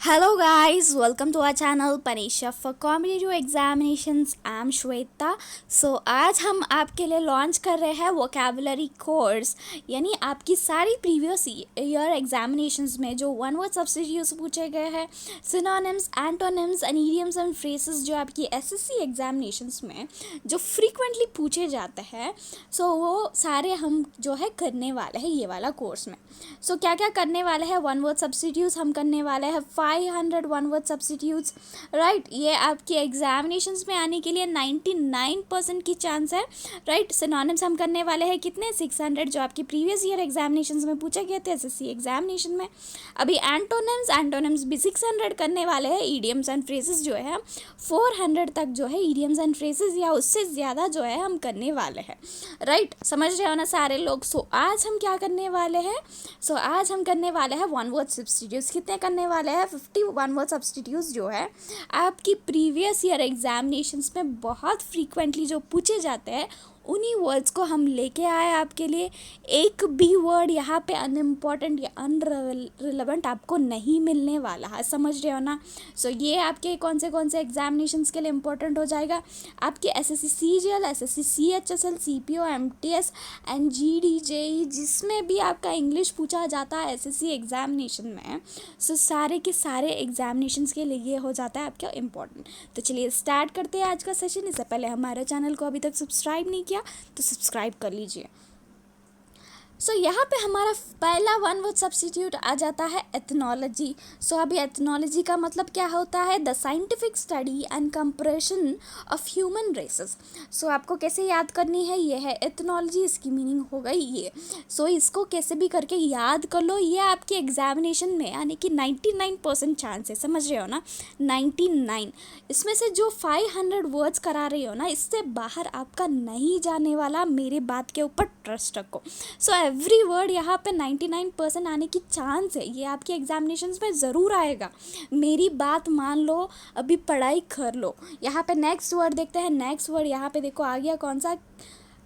Hello guys, welcome to our channel Panisha for competitive examinations. I'm Shweta. So आज हम आपके लिए लॉन्च कर रहे हैं वोकेबुलरी कोर्स, यानी आपकी सारी प्रीवियस ईयर एग्जामिनेशंस में जो वन वर्ड सब्स्टिट्यूट्स पूछे गए हैं, synonyms, antonyms and idioms and phrases जो आपकी एसएससी एग्जामिनेशंस में जो फ्रीक्वेंटली पूछे जाते हैं, सो वो सारे हम जो है करने वाले हैं ये वाला कोर्स में. सो क्या क्या करने वाले हैं? वन वर्ड सब्स्टिट्यूट्स हम करने वाले हैं 500 वन वर्ड सब्स्टिट्यूट्स, राइट. ये आपके एग्जामिनेशंस में आने के लिए 99% की चांस है, राइट. सिनोनिम्स हम करने वाले हैं कितने? 600 जो आपकी प्रीवियस ईयर एग्जामिनेशंस में पूछे गए थे एसएससी एग्जामिनेशन में. अभी एंटोनिम्स भी 600 करने वाले हैं. ईडियम्स एंड फ्रेजेस जो है 400 तक जो है ईडियम्स एंड फ्रेजेस या उससे ज़्यादा जो है हम करने वाले हैं, राइट. समझ रहे हो ना सारे लोग? सो आज हम क्या करने वाले हैं? आज हम करने वाले हैं वन वर्ड सब्स्टिट्यूट्स. कितने करने वाले हैं? 50 वन वर्ड सब्स्टिट्यूट्स जो है आपकी प्रीवियस ईयर एग्जामिनेशंस में बहुत फ्रीक्वेंटली जो पूछे जाते हैं उन्हीं वर्ड्स को हम लेके आए आपके लिए. एक भी वर्ड यहाँ पे अनइम्पॉर्टेंट या अनरिलेवेंट आपको नहीं मिलने वाला है. समझ रहे हो ना? सो ये आपके कौन से एग्जामिनेशंस के लिए इम्पोर्टेंट हो जाएगा? आपके SSC CGL, SSC CHSL, CPO, MTS and GD, JE, जिसमें भी आपका इंग्लिश पूछा जाता है एसएससी एग्जामिनेशन में, सो सारे के सारे एग्जामिनेशंस के लिए ये हो जाता है आपका इम्पोर्टेंट. तो चलिए स्टार्ट करते हैं आज का सेशन. इससे पहले हमारे चैनल को अभी तक सब्सक्राइब नहीं किया तो सब्सक्राइब कर लीजिए. सो यहाँ पे हमारा पहला वन वर्ड सब्स्टिट्यूट आ जाता है एथनोलॉजी. सो अभी एथनोलॉजी का मतलब क्या होता है? The scientific study and comparison of human races. So आपको कैसे याद करनी है? ये है एथनोलॉजी, इसकी मीनिंग हो गई ये. सो इसको कैसे भी करके याद कर लो. ये आपके एग्जामिनेशन में आने की 99% चांस है. समझ रहे हो ना? 99. इसमें से जो 500 वर्ड्स करा रही हो ना, इससे बाहर आपका नहीं जाने वाला. मेरी बात के ऊपर ट्रस्ट रखो. सो एवरी वर्ड यहाँ पे 99% आने की चांस है. ये आपके एग्जामिनेशंस में ज़रूर आएगा. मेरी बात मान लो, अभी पढ़ाई कर लो. यहाँ पे नेक्स्ट वर्ड देखते हैं. नेक्स्ट वर्ड यहाँ पे देखो आ गया कौन सा?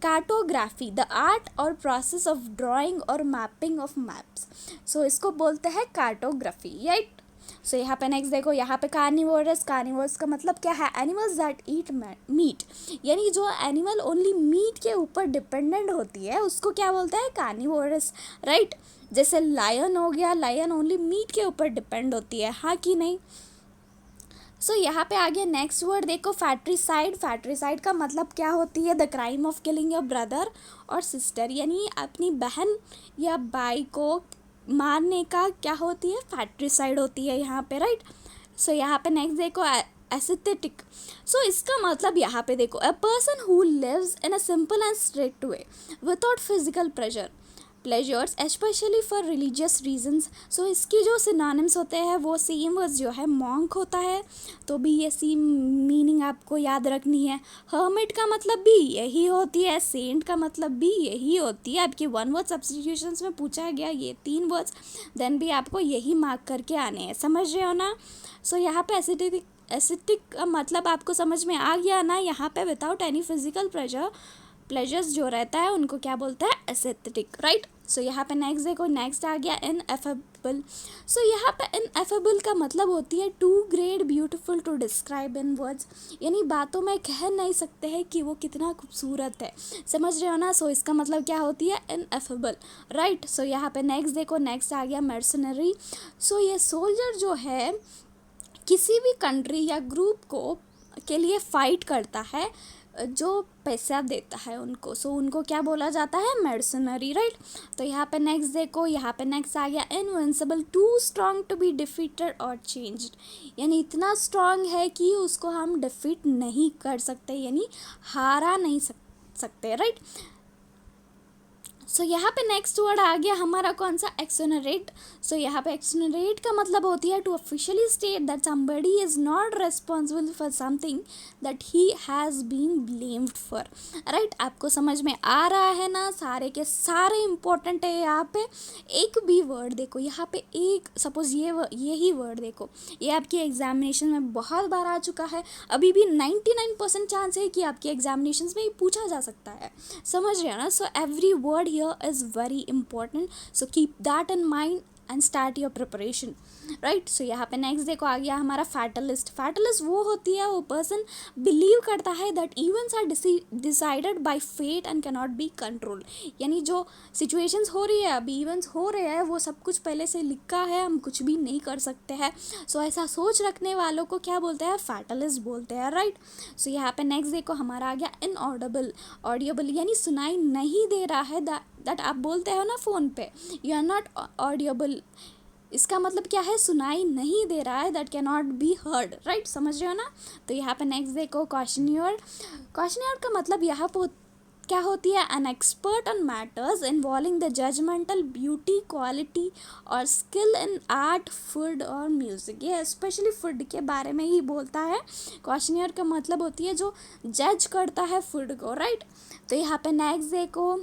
कार्टोग्राफी, द आर्ट और प्रोसेस ऑफ ड्राइंग और मैपिंग ऑफ मैप्स. सो इसको बोलते हैं कार्टोग्राफी, राइट. सो यहाँ पे नेक्स्ट देखो, यहाँ पे कार्निवोरस. कार्निवोरस का मतलब क्या है? एनिमल्स दैट ईट मीट, यानी जो एनिमल ओनली मीट के ऊपर डिपेंडेंट होती है उसको क्या बोलते हैं? Carnivorous, right. जैसे लायन हो गया, लायन ओनली मीट के ऊपर डिपेंड होती है, हाँ कि नहीं? सो यहाँ पे आगे नेक्स्ट वर्ड देखो, फैट्रीसाइड. फैट्रीसाइड का मतलब क्या होती है? The crime of killing your brother और सिस्टर, यानी अपनी बहन या भाई को मारने का क्या होती है? फैट्रीसाइड होती है यहाँ पे, राइट. सो यहाँ पे नेक्स्ट देखो एस्थेटिक. सो इसका मतलब यहाँ पे देखो, a person who lives in a simple and straight way without physical pleasures especially for religious reasons. So इसकी जो सिनोनिम्स होते हैं वो सेम वर्ड्स जो है मॉन्क होता है, तो भी ये सेम मीनिंग आपको याद रखनी है. हर्मिट का मतलब भी यही होती है. सेंट का मतलब भी यही होती है. आपकी वन वर्ड सब्स्टिट्यूशंस में पूछा गया ये 3 वर्ड्स, देन भी आपको यही मार्क करके आने हैं. समझ रहे हो ना? सो यहाँ पे एस्थेटिक का मतलब आपको समझ में आ गया ना? यहाँ पे विदाउट एनी फिजिकल प्लेजर्स जो रहता है उनको क्या बोलते हैं? Aesthetic, right. सो यहाँ पे नेक्स्ट देखो, नेक्स्ट आ गया इनएफेबल. सो यहाँ पे इनएफेबल का मतलब होती है too great beautiful to describe in words, यानी बातों में कह नहीं सकते हैं कि वो कितना खूबसूरत है. समझ रहे हो ना? सो इसका मतलब क्या होती है? Ineffable, right. सो यहाँ पे नेक्स्ट देखो, नेक्स्ट आ गया मर्सनरी. सो ये सोल्जर जो है किसी भी कंट्री या ग्रुप को के लिए फाइट करता है जो पैसा देता है उनको. सो उनको क्या बोला जाता है? Mercenary, right. तो यहाँ पे नेक्स्ट देखो, यहाँ पे नेक्स्ट आ गया invincible. Too strong to be defeated और चेंज्ड, यानी इतना स्ट्रॉन्ग है कि उसको हम डिफीट नहीं कर सकते, यानी हारा नहीं सकते, राइट. सो यहाँ पे नेक्स्ट वर्ड आ गया हमारा कौन सा? एक्सोनरेट. सो यहाँ पे एक्सोनरेट का मतलब होती है to officially state that somebody is not responsible for something that he has been blamed for, right. आपको समझ में आ रहा है ना? सारे के सारे इंपॉर्टेंट है. यहाँ पे एक भी वर्ड देखो, यहाँ पे एक सपोज यही वर्ड देखो, ये आपकी एग्जामिनेशन में बहुत बार आ चुका है. अभी भी 99% चांस है कि आपके एग्जामिनेशन में ये पूछा जा सकता है. समझ रहे हो ना? So every word here is very important, so keep that in mind and start your preparation. Right. So यहाँ पे नेक्स्ट देखो आ गया हमारा फैटलिस्ट। फैटलिस्ट वो होती है, वो पर्सन बिलीव करता है that events are decided by fate and can not be control. यानी जो सिचुएशंस हो रही है, अभी इवेंट्स हो रहे हैं, वो सब कुछ पहले से लिखा है, हम कुछ भी नहीं कर सकते हैं। सो ऐसा सोच रखने वालों को क्या बोलते हैं, फैटलिस्ट बोलते हैं, राइट। सो यहाँ पे नेक्स्ट देखो हमारा आ गया इनऑडिबल। ऑडियबल यानी सुनाई नहीं दे रहा है, दैट आप बोलते हो ना फ़ोन पे, यू आर नॉट ऑडियबल, इसका मतलब क्या है, सुनाई नहीं दे रहा है, that can not be heard, right, समझ रहे हो ना। तो यहाँ पे नेक्स्ट देखो क्वेश्चनियर। क्वेश्चनियर का मतलब यहाँ पे क्या होती है, an expert on matters involving the judgemental beauty quality और स्किल इन आर्ट फूड और म्यूज़िक। ये स्पेशली फूड के बारे में ही बोलता है। क्वेश्चनियर का मतलब होती है जो जज करता है फूड को, राइट। तो यहाँ पे नेक्स्ट देखो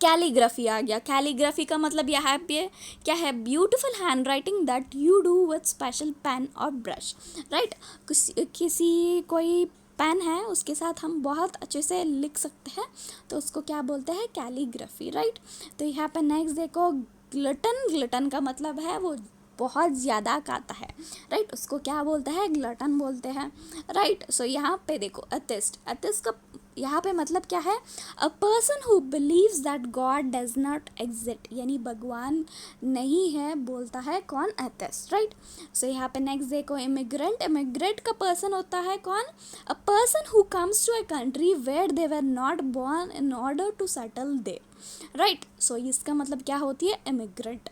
कैलीग्राफी आ गया। कैलीग्राफी का मतलब यहाँ पे क्या है, beautiful handwriting that you do with special pen और ब्रश, राइट। किसी कोई पेन है उसके साथ हम बहुत अच्छे से लिख सकते हैं, तो उसको क्या बोलते हैं, कैलीग्राफी, राइट। तो यहाँ पे नेक्स्ट देखो ग्लटन। ग्लटन का मतलब है वो बहुत ज़्यादा खाता है, राइट, उसको क्या बोलते हैं, ग्लटन बोलते हैं, राइट। सो यहाँ पे देखो एथिस्ट। एथिस्ट का यहाँ पे मतलब क्या है, a person who believes that God does not exist, यानी भगवान नहीं है, बोलता है कौन, एथिस्ट, राइट। सो यहाँ पे नेक्स्ट देखो इमिग्रेंट। इमिग्रेंट का पर्सन होता है कौन, a person who comes to a country where they were not born in order to settle there, right. So इसका मतलब क्या होती है, इमिग्रेंट।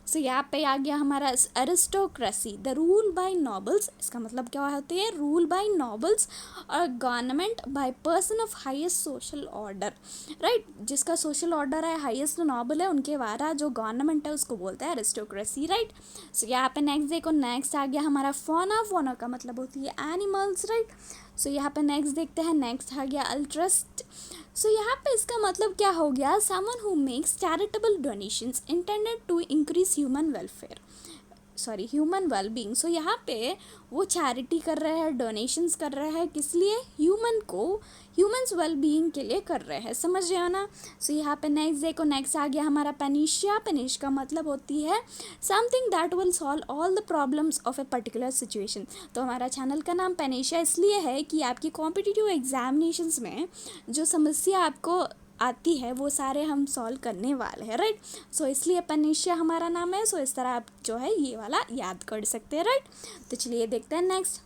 सो यहाँ पे आ गया हमारा aristocracy, the rule by nobles. इसका मतलब क्या होती है, रूल बाय नॉबल्स और government by person of highest social order, right. जिसका सोशल ऑर्डर है, हाईएस्ट नॉबल है, उनके द्वारा जो गवर्नमेंट है उसको बोलते हैं एरिस्टोक्रेसी, राइट। सो यहाँ पे नेक्स्ट देखो, नेक्स्ट आ गया हमारा फौना। फौना का मतलब होती है एनिमल्स, राइट। सो यहाँ पे नेक्स्ट देखते हैं, नेक्स्ट आ गया अल्ट्रस्ट। सो यहाँ पे इसका मतलब क्या हो गया, someone who makes charitable donations intended to increase human welfare, sorry human wellbeing. So यहाँ पे वो चैरिटी कर रहे हैं, डोनेशंस कर रहे हैं, किस लिए, ह्यूमन्स वेलबींग के लिए कर रहे हैं, समझ रहे हो ना। सो यहाँ पे नेक्स्ट देखो, नेक्स्ट आ गया हमारा पेनिशिया। पेनिश का मतलब होती है something that will solve all the problems of a particular situation. तो हमारा चैनल का नाम पेनिशिया इसलिए है कि आपकी कॉम्पिटिटिव एग्जामिनेशंस में जो समस्या आपको आती है वो सारे हम सॉल्व करने वाले हैं, राइट। सो इसलिए पेनिशिया हमारा नाम है। सो इस तरह आप जो है ये वाला याद कर सकते हैं, राइट। तो चलिए देखते हैं नेक्स्ट।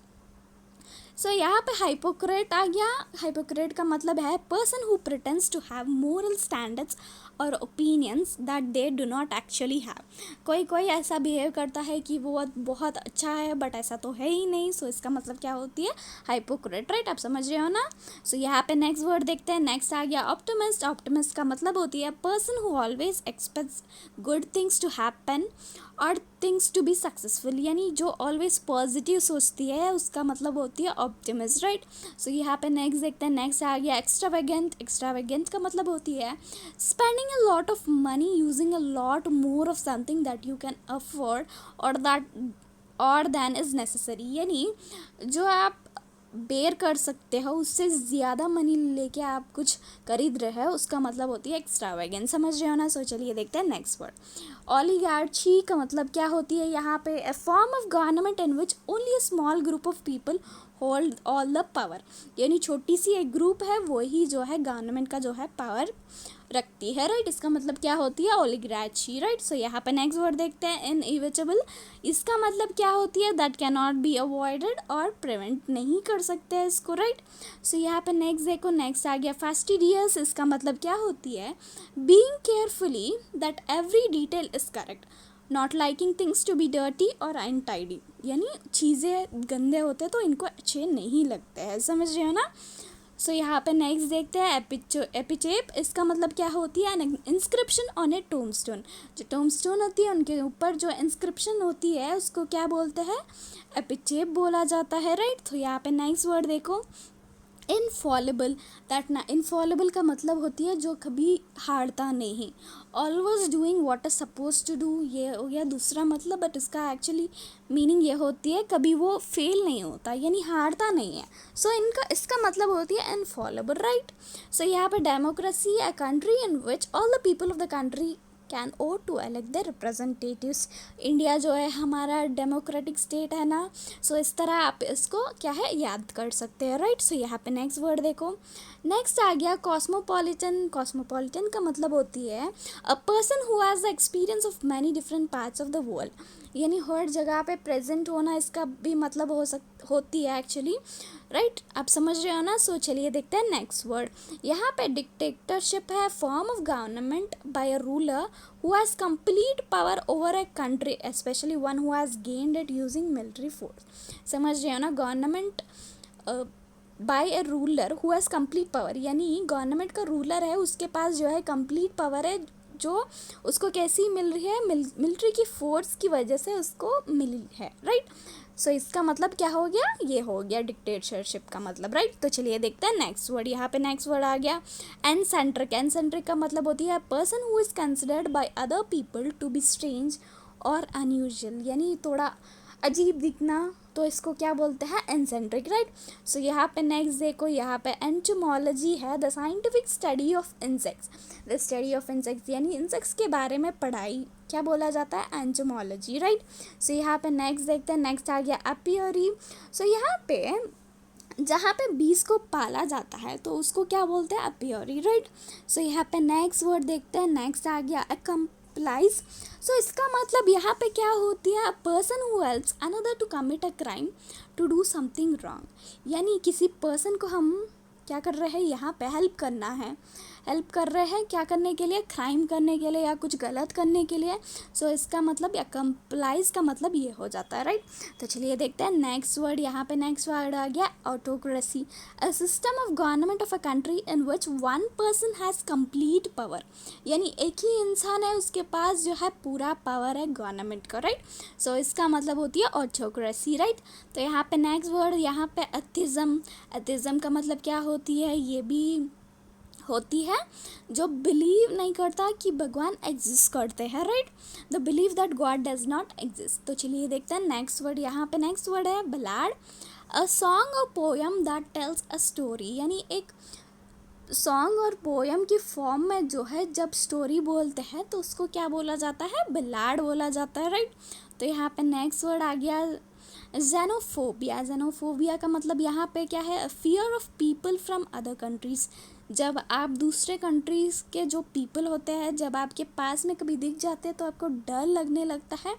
सो यहाँ पे हाइपोक्रेट आ गया। हाइपोक्रेट का मतलब है person who pretends to have moral standards or opinions that they do not actually have. कोई ऐसा बिहेव करता है कि वो बहुत अच्छा है बट ऐसा तो है ही नहीं। सो इसका मतलब क्या होती है, हाइपोक्रेट, राइट, आप समझ रहे हो ना। सो यहाँ पे नेक्स्ट वर्ड देखते हैं, नेक्स्ट आ गया ऑप्टिमिस्ट। ऑप्टिमिस्ट का मतलब होती है person who always expects good things to happen और थिंग्स टू बी सक्सेसफुल, यानी जो ऑलवेज पॉजिटिव सोचती है उसका मतलब होती है ऑप्टिमिस्ट, राइट। सो यहाँ पे नेक्स्ट देखते हैं, नेक्स्ट आ गया एक्स्ट्रावेगेंट। एक्स्ट्रावेगेंट का मतलब होती है spending a lot of money using a lot more of something that you can afford और दैन इज़ नेसेसरी, यानी जो आप बेयर कर सकते हो उससे ज़्यादा मनी लेके आप कुछ खरीद रहे हो, उसका मतलब होती है एक्स्ट्रावेगेंट, समझ रहे हो ना। सो चलिए देखते हैं नेक्स्ट वर्ड ओलिगार्ची का मतलब क्या होती है, यहाँ पे a form of government in which only a small group of people hold all the power, यानी छोटी सी एक ग्रुप है वही जो है गवर्नमेंट का जो है पावर रखती है, राइट। इसका मतलब क्या होती है, ओलिगार्ची, राइट। सो यहाँ पे नेक्स्ट वर्ड देखते हैं इनएविटेबल। इसका मतलब क्या होती है, that can not be avoided और प्रिवेंट नहीं कर सकते हैं इसको, राइट। सो यहाँ पे नेक्स्ट देखो, नेक्स्ट आ गया फास्टिडियस। इसका मतलब क्या होती है, being carefully that every detail is correct, not liking things to be dirty और अनटाइडी, यानी चीज़ें गंदे होते तो इनको अच्छे नहीं लगते हैं, समझ रहे हो ना। सो यहाँ पे नेक्स्ट देखते हैं एपिटेप। इसका मतलब क्या होती है, इंस्क्रिप्शन ऑन ए टोम्बस्टोन। जो टोम्बस्टोन होती है उनके ऊपर जो इंस्क्रिप्शन होती है उसको क्या बोलते हैं, एपिटेप बोला जाता है, राइट। तो यहाँ पे नेक्स्ट वर्ड देखो इनफॉलेबल। दैट ना इनफॉलेबल का मतलब होती है जो कभी हारता नहीं, always doing what is suppose to do, ये हो गया दूसरा मतलब। बट इसका एक्चुअली मीनिंग ये होती है कभी वो फेल नहीं होता, यानी हारता नहीं है। सो इसका मतलब होती है इनफॉलेबल, राइट। सो यहाँ पे democracy, a country in which all the people of the country can vote to elect the representatives. India जो है हमारा डेमोक्रेटिक स्टेट है ना, सो इस तरह आप इसको क्या है याद कर सकते हैं, राइट। सो यहाँ पे नेक्स्ट वर्ड देखो, नेक्स्ट आ गया कॉस्मोपॉलिटन। कॉस्मोपॉलिटन का मतलब होती है a person who has the experience of many different parts of the world, यानी हर जगह पे प्रेजेंट होना, इसका भी मतलब होती है एक्चुअली, राइट। आप समझ रहे हो ना। सो चलिए देखते हैं नेक्स्ट वर्ड। यहाँ पे डिक्टेटरशिप है, form of government by a ruler who has complete power over a country, specially one who has gained it using military force. समझ रहे हो ना, government by A ruler who has complete power, यानी government का ruler है, उसके पास जो है कंप्लीट पावर है, जो उसको कैसी मिल रही है, मिलिट्री की फोर्स की वजह से उसको मिली है, राइट। सो इसका मतलब क्या हो गया, ये हो गया डिक्टेटरशिप का मतलब, राइट। तो चलिए देखते हैं नेक्स्ट वर्ड। यहाँ पे नेक्स्ट वर्ड आ गया एनसेंट्रिक। एनसेंट्रिक का मतलब होती है person who is considered by other people to be strange और अनयूजुअल, यानी थोड़ा अजीब दिखना, तो इसको क्या बोलते हैं, एनसेंट्रिक, राइट। सो यहाँ पे नेक्स्ट देखो, यहाँ पे एंटोमोलॉजी है, the scientific study of insects. The study of insects यानी इंसेक्ट्स के बारे में पढ़ाई क्या बोला जाता है, एंटोमोलॉजी, राइट। सो यहाँ पे नेक्स्ट देखते हैं, नेक्स्ट आ गया एपियरी। सो यहाँ पे जहाँ पे बीज को पाला जाता है तो उसको क्या बोलते हैं, एपियरी, राइट। सो यहाँ पे नेक्स्ट वर्ड देखते हैं, नेक्स्ट आ गया अकम्प्लाइज। सो इसका मतलब यहाँ पे क्या होती है, a person who helps another to commit a crime to do something wrong, यानी किसी पर्सन को हम क्या कर रहे हैं, यहाँ पे हेल्प करना है, हेल्प कर रहे हैं क्या करने के लिए, क्राइम करने के लिए या कुछ गलत करने के लिए। सो इसका मतलब या कंप्लाइज का मतलब ये हो जाता है, राइट। तो चलिए देखते हैं नेक्स्ट वर्ड। यहाँ पे नेक्स्ट वर्ड आ गया autocracy, a system of government of a country in which one person has complete power, यानी एक ही इंसान है उसके पास जो है पूरा पावर है गवर्नमेंट का, राइट। सो इसका मतलब होती है ऑटोक्रेसी, राइट। तो यहाँ पे नेक्स्ट वर्ड, यहाँ पे एथिज्म। एथिज्म का मतलब क्या होती है, ये भी होती है जो बिलीव नहीं करता कि भगवान एग्जिस्ट करते हैं, right. The believe that God does not exist. तो चलिए देखते हैं नेक्स्ट वर्ड। यहाँ पे नेक्स्ट वर्ड है बलाड, अ सॉन्ग और poem that tells a story, यानी एक सॉन्ग और पोयम की फॉर्म में जो है जब स्टोरी बोलते हैं तो उसको क्या बोला जाता है, बलाड बोला जाता है, राइट। तो यहाँ पे नेक्स्ट वर्ड आ गया जेनोफोबिया। जेनोफोबिया का मतलब यहाँ पे क्या है, fear of people from other countries. जब आप दूसरे कंट्रीज़ के जो पीपल होते हैं जब आपके पास में कभी दिख जाते हैं तो आपको डर लगने लगता है,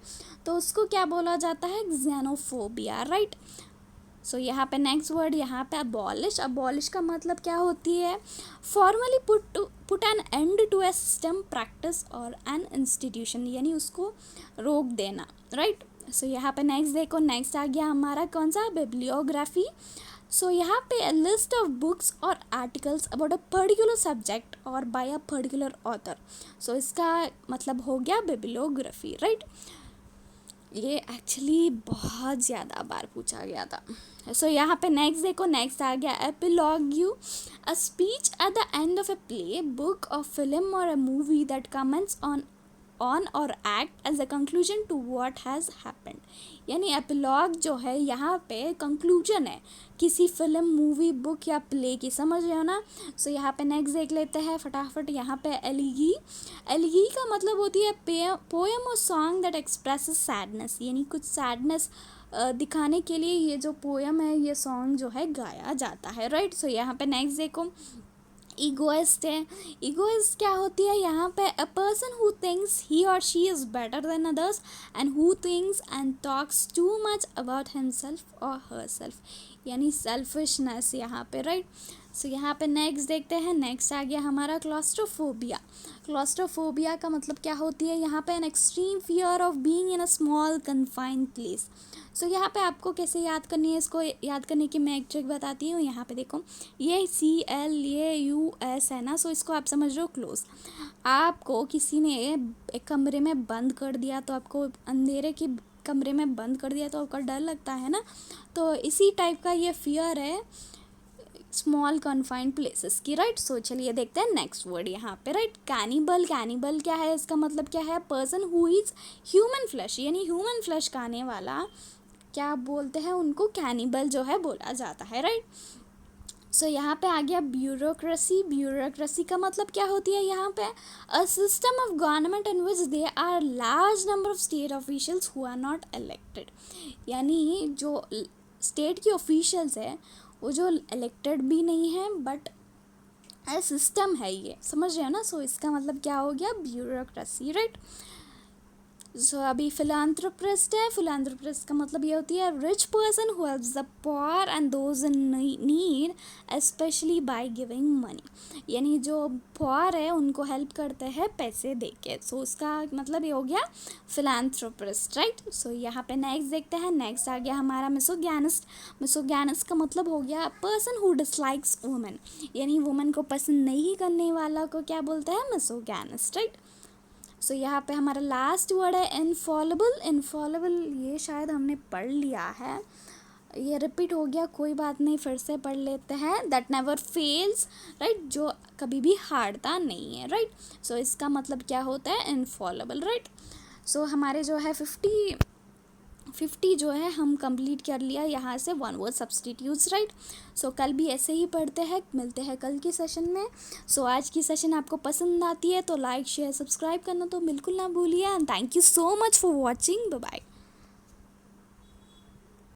तो उसको क्या बोला जाता है, जेनोफोबिया, राइट। सो यहाँ पे नेक्स्ट वर्ड, यहाँ पे अबॉलिश। अबॉलिश का मतलब क्या होती है, formally put an end to a system, practice और एन इंस्टीट्यूशन, यानी उसको रोक देना, राइट। सो यहाँ पे नेक्स्ट देखो, नेक्स्ट आ गया हमारा कौन सा, बिब्लियोग्राफी। सो यहाँ पे लिस्ट ऑफ बुक्स और articles about a particular subject और बाय अ पर्टिकुलर ऑथर। सो इसका मतलब हो गया बिब्लियोग्राफी, राइट। ये एक्चुअली बहुत ज़्यादा बार पूछा गया था। सो यहाँ पे नेक्स्ट देखो, नेक्स्ट आ गया epilogue, a speech at the end of a play, book or film or a movie that comments on or act as a conclusion to what has happened, यानी एपिलॉग जो है यहाँ पे कंक्लूजन है किसी फिल्म, मूवी, बुक या play की, समझ रहे हो ना। सो यहाँ पे नेक्स्ट देख लेते हैं फटाफट। यहाँ पे एलिगी। एलिगी का मतलब होती है पोएम और सॉन्ग दैट एक्सप्रेसेस सैडनेस, यानी कुछ सैडनेस दिखाने के लिए ये जो पोएम है, ये सॉन्ग जो है गाया जाता है, राइट। सो यहाँ पे नेक्स्ट देखो, ईगोइस्ट है। ईगोइस्ट क्या होती है, यहाँ पे a person who thinks he or she is better than others and who thinks and talks too much about himself or herself, यानी सेल्फिशनेस यहाँ पे, राइट। सो यहाँ पे नेक्स्ट देखते हैं, नेक्स्ट आ गया हमारा क्लॉस्ट्रोफोबिया। क्लॉस्ट्रोफोबिया का मतलब क्या होती है, यहाँ पे an extreme fear of being in a small confined place. So यहाँ पे आपको कैसे याद करनी है, इसको याद करने की मैं एक ट्रिक बताती हूँ। यहाँ पे देखो, ये CLAUS है ना, सो इसको आप समझ रहे हो क्लोज। आपको किसी ने एक कमरे में बंद कर दिया, तो आपको अंधेरे की कमरे में बंद कर दिया तो आपको डर लगता है ना, तो इसी टाइप का ये फियर है स्मॉल कन्फाइंड प्लेसेस की, राइट। सो चलिए देखते हैं नेक्स्ट वर्ड यहाँ पे, राइट। कैनिबल। कैनिबल क्या है, इसका मतलब क्या है, person who is human flesh, यानी ह्यूमन फ्लैश खाने वाला क्या बोलते हैं उनको, कैनिबल जो है बोला जाता है, राइट। सो यहाँ पे आ गया ब्यूरोक्रेसी। ब्यूरोक्रेसी का मतलब क्या होती है यहाँ पे? A system of government in which there are large number of state officials who are not elected. यानी जो स्टेट की ऑफिशियल्स है वो जो इलेक्टेड भी नहीं है बट सिस्टम है, ये समझ रहे हो ना? सो इसका मतलब क्या हो गया? Bureaucracy, right. सो अभी फिलांथ्रोपिस्ट है। फिलांथ्रोपिस्ट का मतलब ये होती है rich person who helps the poor and those in need specially by giving money. यानी जो पुअर है उनको हेल्प करते हैं पैसे दे के। सो उसका मतलब ये हो गया फिलांथ्रोपिस्ट, राइट। सो यहाँ पे नेक्स्ट देखते हैं। नेक्स्ट आ गया हमारा मिसोगैनिस्ट। मिसोगैनिस्ट का मतलब हो गया पर्सन हु डिसलाइक्स वुमेन। यानी वुमेन को पसंद नहीं करने वाला को क्या बोलते हैं? मिसोगैनिस्ट, राइट। सो यहाँ पे हमारा लास्ट वर्ड है इनफॉलेबल। इनफॉलेबल ये शायद हमने पढ़ लिया है, ये रिपीट हो गया, कोई बात नहीं, फिर से पढ़ लेते हैं। दैट नेवर फेल्स, राइट, जो कभी भी हारता नहीं है, राइट। सो इसका मतलब क्या होता है? Infallible, right. सो हमारे जो है 50 जो है हम कंप्लीट कर लिया यहाँ से वन वर्ड सब्स्टिट्यूट्स, राइट। सो कल भी ऐसे ही पढ़ते हैं, मिलते हैं कल की सेशन में। सो आज की सेशन आपको पसंद आती है तो लाइक शेयर सब्सक्राइब करना तो बिल्कुल ना भूलिए। And thank you so much for watching. Bye bye.